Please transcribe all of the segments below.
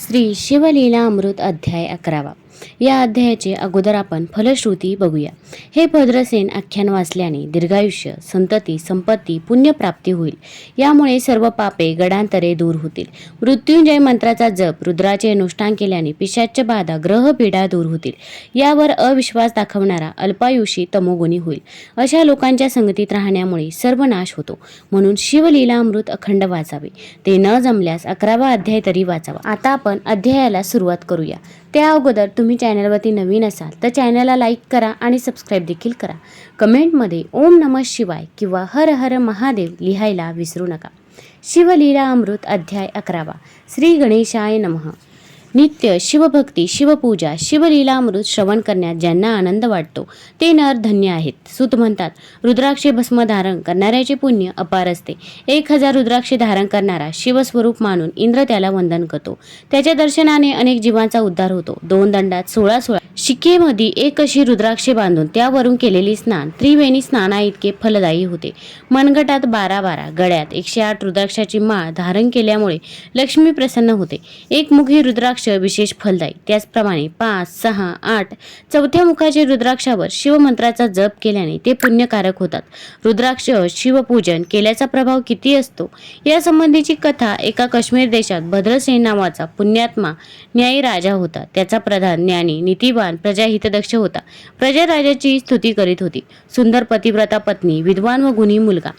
श्री शिवलीला अमृत अध्याय 11. या अध्यायाचे अगोदर आपण फलश्रुती बघूया. हे भद्रसेन आख्यान वाचल्याने दीर्घायुष्य, संतती, संपत्ती, पुण्यप्राप्ती होईल. यामुळे सर्व पापे गडांतरे दूर होतील. मृत्युंजय मंत्राचा जप, रुद्राचे अनुष्ठान केल्याने पिशाच्य बाधा, ग्रह पीडा दूर होतील. यावर अविश्वास दाखवणारा अल्पायुषी तमोगुणी होईल. अशा लोकांच्या संगतीत राहण्यामुळे सर्व नाश होतो. म्हणून शिवलीला अमृत अखंड वाचावे. ते न जमल्यास 11वा अध्याय तरी वाचावा. आता आपण अध्यायाला सुरुवात करूया. त्या अगोदर तुम्ही चॅनलवरती नवीन असाल तर चॅनलला लाईक करा आणि सबस्क्राईब देखील करा. कमेंटमध्ये ओम नमः शिवाय किंवा हर हर महादेव लिहायला विसरू नका. शिवलीला अमृत अध्याय 11. श्री गणेशाय नमः. नित्य शिवभक्ती, शिवपूजा, शिवलीला अमृत श्रवण करण्यात ज्यांना आनंद वाटतो ते नर धन्य आहेत. सूत म्हणतात, रुद्राक्षे भस्म धारण करणाऱ्याचे पुण्य अपार असते. 1000 रुद्राक्षे धारण करणारा शिवस्वरूप मानून इंद्र त्याला वंदन करतो. त्याच्या दर्शनाने अनेक जीवांचा उद्धार होतो. 2 दंडात 16 शिकेमध्ये एक अशी रुद्राक्षे बांधून त्यावरून केलेली स्नान त्रिवेणी स्नाना इतके फलदायी होते. मनगटात 12 गळ्यात 108 रुद्राक्षाची माळ धारण केल्यामुळे लक्ष्मी प्रसन्न होते. एकमुखी रुद्राक्ष विशेष फलदायी. त्याचप्रमाणे 5, 6, 8 चौथ्या मुखाचे रुद्राक्षावर शिवमंत्राचा जप केल्याने ते पुण्यकारक होतात. रुद्राक्ष शिवपूजन केल्याचा प्रभाव किती असतो या संबंधीची कथा. एका काश्मीर देशात भद्रसेन नावाचा पुण्यात्मा न्यायी राजा होता. त्याचा प्रधान ज्ञानी, नीतिवान, प्रजाहितदक्ष होता. प्रजा राजाची स्तुती करीत होती. सुंदर पतिव्रता पत्नी, विद्वान व गुणी मुलगा,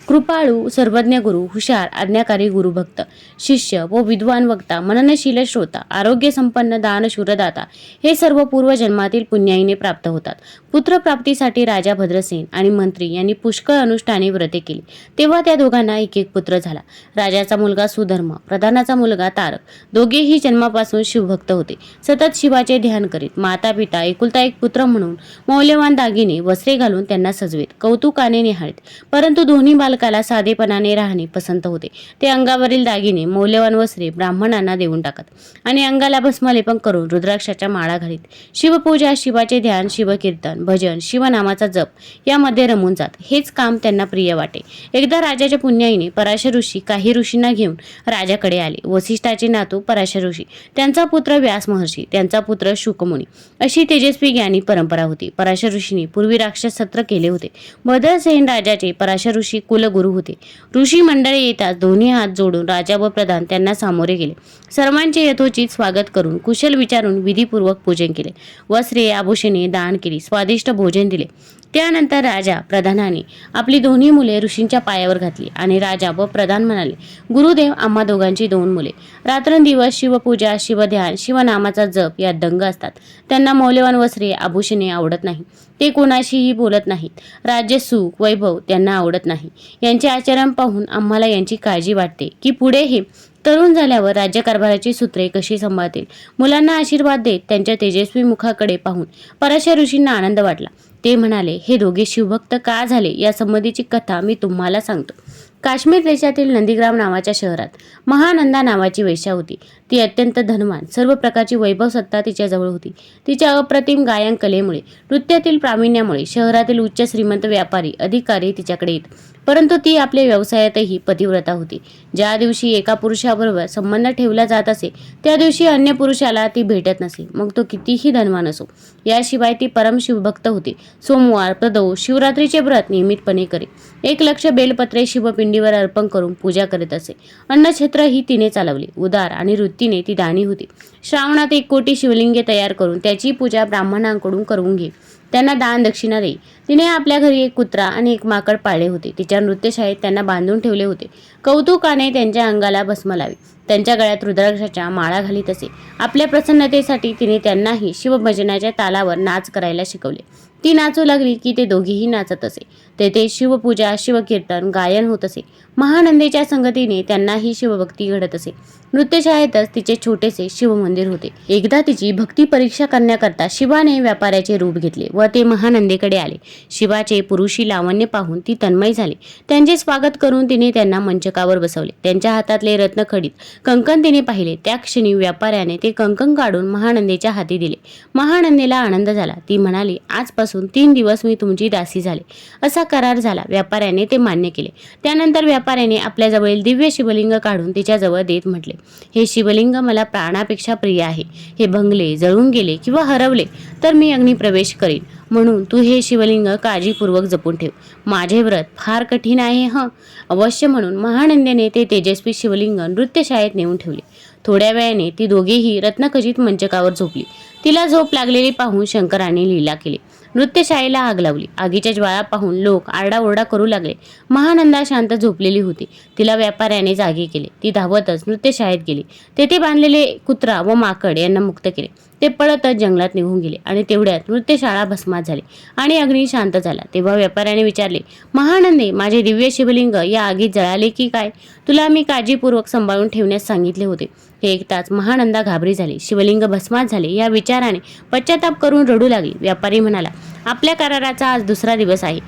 कृपाळू, सर्वज्ञ गुरु, हुशार, आज्ञाकारी गुरुभक्त, शिष्य व विद्वान वक्ता, मननशील श्रोता, आरोग्य संपन्न, दानशूरदाता हे सर्व पूर्वजन्मातील पुण्याईने प्राप्त होतात. पुत्रप्राप्तीसाठी राजा भद्रसेन आणि मंत्री यांनी पुष्कळ अनुष्ठाने व्रते केली. तेव्हा त्या दोघांना एक पुत्र झाला. राजाचा मुलगा सुधर्म, प्रधानाचा मुलगा तारक. दोघेही जन्मापासून शिवभक्त होते. सतत शिवाचे ध्यान करीत. माता पिता एकुलता एक पुत्र म्हणून मौल्यवान दागिने, वस्त्रे घालून त्यांना सजवीत, कौतुकाने निहाळीत. परंतु दोन्ही बालकाला साधेपणाने राहणे पसंत होते. ते अंगावरील दागिने, मौल्यवान वस्त्रे ब्राह्मणांना देऊन टाकत आणि अंगाला भस्मलेपन करून रुद्राक्षाच्या माळा घालीत. शिवपूजा, शिवाचे ध्यान, शिवकीर्तन, भजन, शिवनामाचा जप यामध्ये रमून जात. हेच काम त्यांना प्रिय वाटे. एकदा राजाच्या पुण्याईने पराशर ऋषी काही ऋषींना घेऊन राजाकडे आले. वसिष्ठाचे नातू पराशर ऋषी, त्यांचा पुत्र व्यास महर्षी, त्यांचा पुत्र शुकमुनी अशी तेजस्वी ज्ञानी परंपरा होती. पराशर ऋषींनी पूर्वी राक्षस सत्र केले होते. भद्रसेन राजाचे पराशर ऋषी कुलगुरू होते. ऋषी मंडळी येताच दोन्ही हात जोडून राजा व प्रधान त्यांना सामोरे गेले. सर्वांचे यथोचित स्वागत करून कुशल विचारून विधीपूर्वक पूजन केले. वस्त्रे, आभूषणे दान केली. स्वादिष्ट भोजन दिले. त्यानंतर राजा प्रधानाने आपली दोन्ही मुले ऋषींच्या पायावर घातली आणि राजा व प्रधान म्हणाले, गुरुदेव, आम्हा दोघांची 2 मुले रात्रंदिवस शिवपूजा, शिवध्यान, शिवनामाचा जप यात दंग असतात. त्यांना मौल्यवान वस्त्रे, आभूषणे आवडत नाही. ते कोणाशीही बोलत नाहीत. राज्य, सुख, वैभव त्यांना आवडत नाही. यांचे आचरण पाहून आम्हाला यांची काळजी वाटते की पुढे हे तरुण झाल्यावर राज्यकारभाराची सूत्रे कशी सांभाळतील. मुलांना आशीर्वाद देत त्यांच्या तेजस्वी मुखाकडे पाहून पराशर ऋषींना आनंद वाटला. ते म्हणाले, हे दोघे शिवभक्त का झाले या संबंधीची कथा मी तुम्हाला सांगतो. काश्मीर देशातील नंदीग्राम नावाच्या शहरात महानंदा नावाची वेश्या होती. ती अत्यंत धनवान, सर्व प्रकारची वैभव सत्ता तिच्याजवळ होती. तिच्या अप्रतिम गायन कलेमुळे, नृत्यातील प्रावीण्यामुळे शहरातील उच्च श्रीमंत व्यापारी, अधिकारी तिच्याकडे येत. परंतु ती आपल्या व्यवसायातही पतिव्रता होती. ज्या दिवशी एका पुरुषाबरोबर संबंध ठेवला जात असे त्या दिवशी अन्य पुरुषाला ती भेटत नसे, मग तो कितीही धनवान असो. याशिवाय ती परम शिवभक्त होती. सोमवार, प्रदोष, शिवरात्रीचे व्रत नियमितपणे करे. 1 लक्ष बेलपत्रे शिवपिंडीवर अर्पण करून पूजा करीत असे. अन्नछत्रही तिने चालवले. उदार आणि वृत्तीने ती दानी होती. श्रावणात 1 कोटी शिवलिंगे तयार करून त्याची पूजा ब्राह्मणांकडून करून घे. त्यांना दान दक्षिणा देई. तिने आपल्या घरी 1 कुत्रा आणि 1 माकड पाळले होते. तिच्या नृत्यशाळेत त्यांना बांधून ठेवले होते. कौतुकाने त्यांच्या अंगाला भस्म लावी. त्यांच्या गळ्यात रुद्राक्षाच्या माळा घालीत असे. आपल्या प्रसन्नतेसाठी तिने त्यांनाही शिवभजनाच्या तालावर नाच करायला शिकवले. ती नाचू लागली की ते दोघेही नाचत असे. तेथे शिवपूजा, शिवकीर्तन, गायन होत असे. महानंदेच्या संगतीने त्यांनाही शिवभक्ती घडत असे. नृत्यशाळेतच तिचे छोटेसे शिवमंदिर होते. एकदा तिची भक्ती परीक्षा करण्याकरता शिवाने व्यापाऱ्याचे रूप घेतले व ते महानंदेकडे आले. शिवाचे पुरुषी लावण्य पाहून ती तन्मय झाली. त्यांचे स्वागत करून तिने त्यांना मंचकावर बसवले. त्यांच्या हातातले रत्नखडीत कंकण तिने पाहिले. त्या क्षणी व्यापाऱ्याने ते कंकण काढून महानंदेच्या हाती दिले. महानंदेला आनंद झाला. ती म्हणाली, आजपासून आजपासून 3 दिवस मी तुमची दासी झाले. असा करार झाला. व्यापाऱ्याने ते मान्य केले. त्यानंतर व्यापाऱ्याने आपल्याजवळील दिव्य शिवलिंग काढून तिच्याजवळ देत म्हटले, हे शिवलिंग मला प्राणापेक्षा प्रिय आहे. हे भंगले, जळून गेले किंवा हरवले तर मी अग्निप्रवेश करीन. म्हणून तू हे शिवलिंग काळजीपूर्वक जपून ठेव. माझे व्रत फार कठीण आहे अवश्य. म्हणून महानंदेने ते तेजस्वी शिवलिंग नृत्यशाळेत नेऊन ठेवले. थोड्या वेळाने ती दोघेही रत्नखचित मंचकावर झोपली. तिला झोप लागलेली पाहून शंकराने लीला केली. नृत्यशाळेला आग लावली. आगीच्या ज्वाळा पाहून लोक आरडाओरडा करू लागले. महानंदा शांत झोपलेली होती. तिला व्यापाऱ्याने जागे केले. ती धावतच नृत्यशाळेत गेली. तेथे बांधलेले कुत्रा व माकड यांना मुक्त केले. ते पळतच जंगलात निघून गेले आणि तेवढ्यात नृत्यशाळा भस्मात झाली आणि अग्नी शांत झाला. तेव्हा व्यापाऱ्याने विचारले, महानंदे, माझे दिव्य शिवलिंग या आगीत जळाले की काय? तुला मी काळजीपूर्वक सांभाळून ठेवण्यास सांगितले होते. हे ऐकताच महानंदा घाबरी झाली. शिवलिंग भस्मात झाले या विचाराने पश्चाताप करून रडू लागली. व्यापारी म्हणाला, आपल्या कराराचा आज दुसरा दिवस आहे,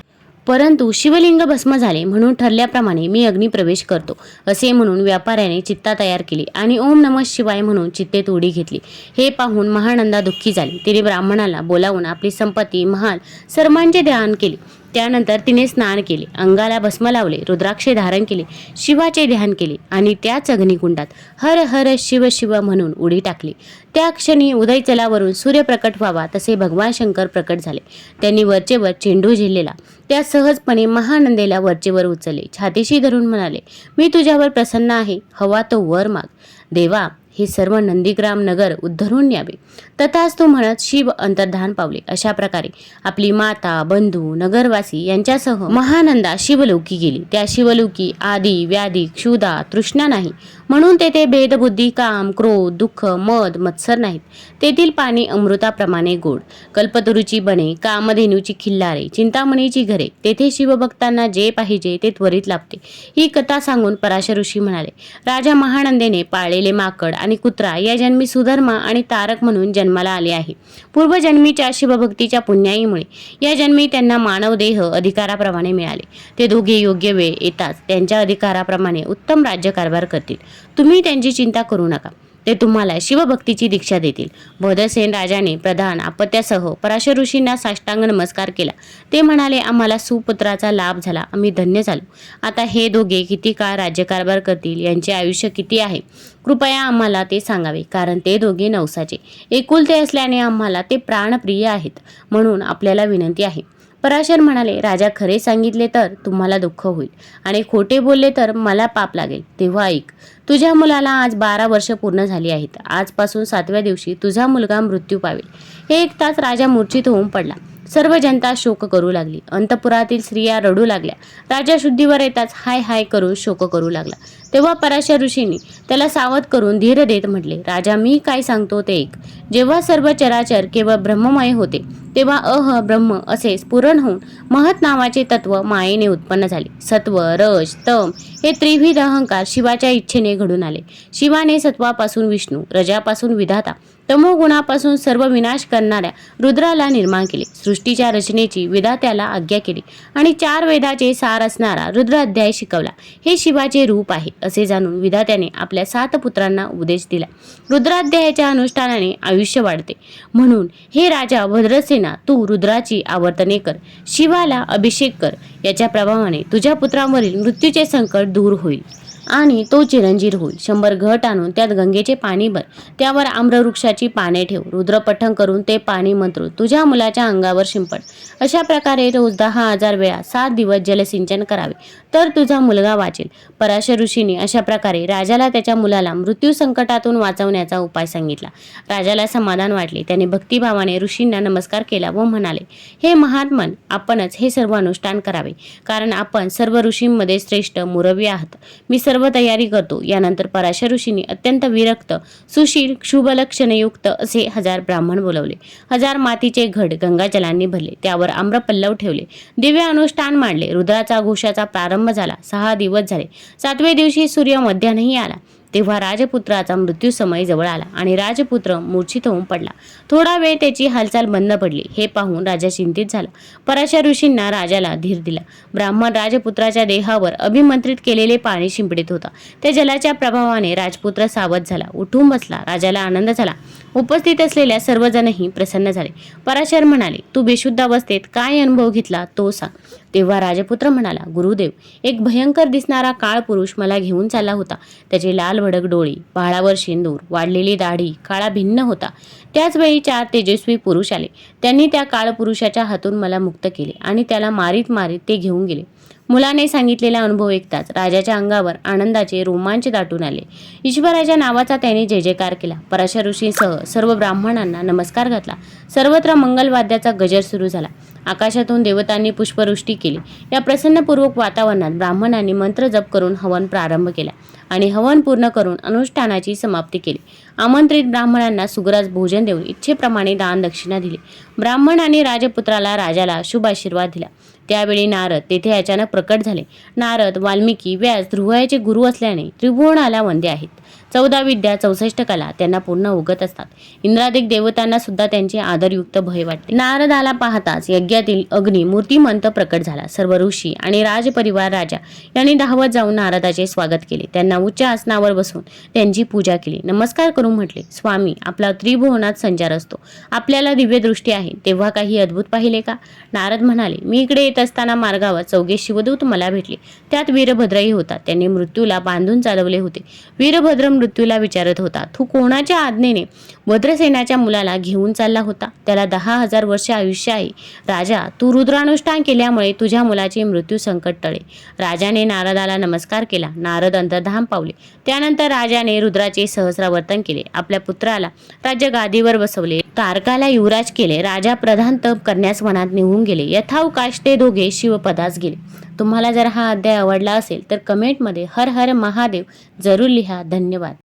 परंतु शिवलिंग भस्म झाले म्हणून ठरल्याप्रमाणे मी अग्निप्रवेश करतो. असे म्हणून व्यापाऱ्याने चित्ता तयार केली आणि ओम नमः शिवाय म्हणून चित्तेत उडी घेतली. हे पाहून महानंदा दुःखी झाली. तिने ब्राह्मणाला बोलावून आपली संपत्ती, महाल सर्वांचे ध्यान केले. त्यानंतर तिने स्नान केले, अंगाला भस्म लावले, रुद्राक्षे धारण केले, शिवाचे ध्यान केले आणि त्याच अग्निकुंडात हर हर शिव शिव म्हणून उडी टाकली. त्या क्षणी उदयचलावरून सूर्य प्रकट व्हावा तसे भगवान शंकर प्रकट झाले. त्यांनी वरचेवर चेंडू झेललेला त्या सहजपणे महानंदेला वरचेवर उचलले. छातीशी धरून म्हणाले, मी तुझ्यावर प्रसन्न आहे. हवा तो वर माग. देवा, हे सर्व नंदीग्राम नगर उद्धरून न्यावे. तथाच तो म्हणत शिव अंतर्धान पावले. अशा प्रकारे आपली माता, बंधू, नगरवासी यांच्यासह महानंदा शिवलोकी गेली. त्या शिवलोकी आदी, व्याधी, क्षुधा, तृष्णा नाही, म्हणून तेथे भेदबुद्धी, काम, क्रोध, दुःख, मद, मत्सर नाहीत. तेथील पाणी अमृताप्रमाणे गोड, कल्पतरूची बने, कामधेनूची खिल्लारे, चिंतामणीची घरे. तेथे शिवभक्तांना जे पाहिजे ते त्वरित लाभते. ही कथा सांगून पराशर ऋषी म्हणाले, राजा महानंदेने पाळलेले माकड आणि कुत्रा या जन्मी सुधर्मा आणि तारक म्हणून जन्माला आले आहे. पूर्वजन्मीच्या शिवभक्तीच्या पुण्याईमुळे या जन्मी त्यांना मानव देह अधिकाराप्रमाणे मिळाले. ते दोघे योग्य वेळ येताच त्यांच्या अधिकाराप्रमाणे उत्तम राज्यकारभार करतील. तुम्ही त्यांची चिंता करू नका. ते तुम्हाला शिवभक्तीची दीक्षा देतील. भद्रसेन राजाने प्रधान आपत्यासह पराशर ऋषींना साष्टांग नमस्कार केला. ते म्हणाले, आम्हाला सुपुत्राचा लाभ झाला, आम्ही धन्य झालो. आता हे दोघे किती काळ राज्यकारभार करतील, यांचे आयुष्य किती आहे, कृपया आम्हाला ते सांगावे, कारण ते दोघे नवसाचे एकुलते असल्याने आम्हाला ते प्राणप्रिय आहेत. म्हणून आपल्याला विनंती आहे. पराशर म्हणाले, राजा, खरे सांगितले तर तुम्हाला दुःख होईल आणि खोटे बोलले तर मला पाप लागेल. तेव्हा ऐक. तुझ्या मुलाला आज 12 वर्ष पूर्ण झाली आहेत. आजपासून 7व्या दिवशी तुझा मुलगा मृत्यू पावेल. हे ऐकताच राजा मूर्छित होऊन पडला. सर्व जनता शोक करू लागली. अंतपुरातील स्त्रिया रडू लागल्या. राजा शुद्धीवर येताच हाय हाय करून शोक करू लागला. तेव्हा पराशर ऋषींनी त्याला सावध करून धीर देत म्हटले, राजा, मी काय सांगतो ते ऐक. जेव्हा सर्व चराचर केवळ ब्रह्ममय होते तेव्हा ब्रह्म असे स्फुरण होऊन महत् नावाचे तत्व मायेने उत्पन्न झाले. सत्व, रज, तम हे त्रिविध अहंकार शिवाच्या इच्छेने घडून आले. शिवाने सत्वापासून विष्णू, रजापासून विधाता, तमोगुणापासून सर्व विनाश करणाऱ्या रुद्राला निर्माण केले. सृष्टीच्या रचनेची विधात्याला आज्ञा केली आणि 4 वेदाचे सार असणारा रुद्र अध्याय शिकवला. हे शिवाचे रूप आहे असे जाणून विधात्याने आपल्या 7 पुत्रांना उपदेश दिला. रुद्राध्यायाच्या अनुष्ठानाने आयुष्य वाढते. म्हणून हे राजा भद्रसेना, तू रुद्राची आवर्तने कर, शिवाला अभिषेक कर. याच्या प्रभावाने तुझ्या पुत्रांवरील मृत्यूचे संकट दूर होईल आणि तो चिरंजीर होईल. 100 घट आणून त्यात गंगेचे पाणी भर. त्यावर आम्रवृक्षाची पाने ठेव. रुद्रपठण करून ते पाणी मंत्रून तुझ्या मुलाच्या अंगावर शिंपड. अशा प्रकारे रोज 10,000 वेळा 7 दिवस जलसिंचन करावे, तर तुझा मुलगा वाचेल. पराशर ऋषींनी अशा प्रकारे राजाला त्याच्या मुलाला मृत्यू संकटातून वाचवण्याचा उपाय सांगितला. राजाला समाधान वाटले. त्याने भक्तिभावाने ऋषींना नमस्कार केला व म्हणाले, हे महात्मन, आपणच हे सर्व अनुष्ठान करावे, कारण आपण सर्व ऋषींमध्ये श्रेष्ठ मुरवी आहात. मी सर्व तयारी करतो. यानंतर पराशर ऋषींनी अत्यंत विरक्त, सुशील, शुभलक्षणयुक्त असे 1000 ब्राह्मण बोलवले. 1000 मातीचे घट गंगाजलांनी भरले. त्यावर आम्रपल्लव ठेवले. दिव्य अनुष्ठान मांडले. रुद्राचा घोषाचा प्रारंभ झाला. 6 दिवस झाले. 7व्या दिवशी सूर्य मध्यान्ही आला. तेव्हा राजपुत्राचा मृत्यू समय जवळ आला आणि राजपुत्र मूर्छित होऊन पडला. थोडा वेळ त्याची हालचाल बंद पडली. हे पाहून राजा चिंतित झाला. पराशर ऋषींना राजाला धीर दिला. ब्राह्मण राजपुत्राच्या देहावर अभिमंत्रित केलेले पाणी शिंपडीत होता. त्या जलाच्या प्रभावाने राजपुत्र सावध झाला, उठून बसला. राजाला आनंद झाला. उपस्थित असलेल्या सर्वजणही प्रसन्न झाले. पराशर म्हणाले, तू बेशुद्ध अवस्थेत काय अनुभव घेतला तो सांग. तेव्हा राजपुत्र म्हणाला, गुरुदेव, एक भयंकर दिसणारा काळ पुरुष मला घेऊन चालला होता. त्याचे लाल भडक डोळे, भाळावर शेंदूर, वाढलेली दाढी, काळा भिन्न होता. त्याच वेळी 4 तेजस्वी पुरुष आले. त्यांनी त्या काळ पुरुषाच्या हातून मला मुक्त केले आणि त्याला मारीत मारीत ते घेऊन गेले. मुलाने सांगितलेला अनुभव ऐकताच राजाच्या अंगावर आनंदाचे रोमांच दाटून आले. ईश्वराच्या नावाचा त्याने जय जयकार केला. पराशर ऋषींसह सर्व ब्राह्मणांना नमस्कार घातला. सर्वत्र मंगलवाद्याचा गजर सुरू झाला. आकाशातून देवतांनी पुष्पवृष्टी केली. या प्रसन्नपूर्वक वातावरणात ब्राह्मणांनी मंत्र जप करून हवन प्रारंभ केला आणि हवन पूर्ण करून अनुष्ठानाची समाप्ती केली. आमंत्रित ब्राह्मणांना सुग्रास भोजन देऊन इच्छेप्रमाणे दान दक्षिणा दिली. ब्राह्मण आणि राजपुत्राला राजाला शुभ आशीर्वाद दिला. त्यावेळी नारद तेथे अचानक प्रकट झाले. नारद, वाल्मिकी, व्यास ध्रुवाचे गुरु असल्याने त्रिभुवनाला वंद्य आहेत. 14 विद्या 64 कला त्यांना पूर्ण अवगत असतात. इंद्रादिक देवतांना सुद्धा त्यांचे आदरयुक्त भय वाटते. नारदाला पाहताच यज्ञातील अग्नी मूर्तिमंत प्रकट झाला. सर्व ऋषी आणि राजपरिवार राजा यांनी धावत जाऊन नारदाचे स्वागत केले. त्यांना उच्च आसनावर बसून त्यांची पूजा केली. नमस्कार करून म्हटले, स्वामी, आपला त्रिभुवनात संचार असतो. आपल्याला दिव्य दृष्टी आहे. तेव्हा काही अद्भुत पाहिले का? नारद म्हणाले, मी इकडे येत असताना मार्गावर 4 शिवदूत मला भेटले. त्यात वीरभद्रही होता. त्यांनी मृत्यूला बांधून चालवले होते. वीरभद्र मृत्यूला विचारत होता, तू कोणाच्या आज्ञेने भद्रसेनाच्या मुलाला घेऊन चालला होता? त्याला 10,000 वर्ष आयुष्य आहे. राजा, तू रुद्रानुष्ठान केल्यामुळे तुझ्या मुलाचे मृत्यू संकट टळे. राजाने नारदाला नमस्कार केला. नारद अंतर्धान पावले. त्यानंतर राजाने रुद्राचे सहस्रावर्तन केले. आपल्या पुत्राला राज्य गादीवर बसवले. तारकाला युवराज केले. राजा प्रधान तप करण्यास वनात निघून गेले. यथावकाश ते दोघे शिवपदास गेले. तुम्हाला जर हा अध्याय आवडला असेल तर कमेंटमध्ये हर हर महादेव जरूर लिहा. धन्यवाद.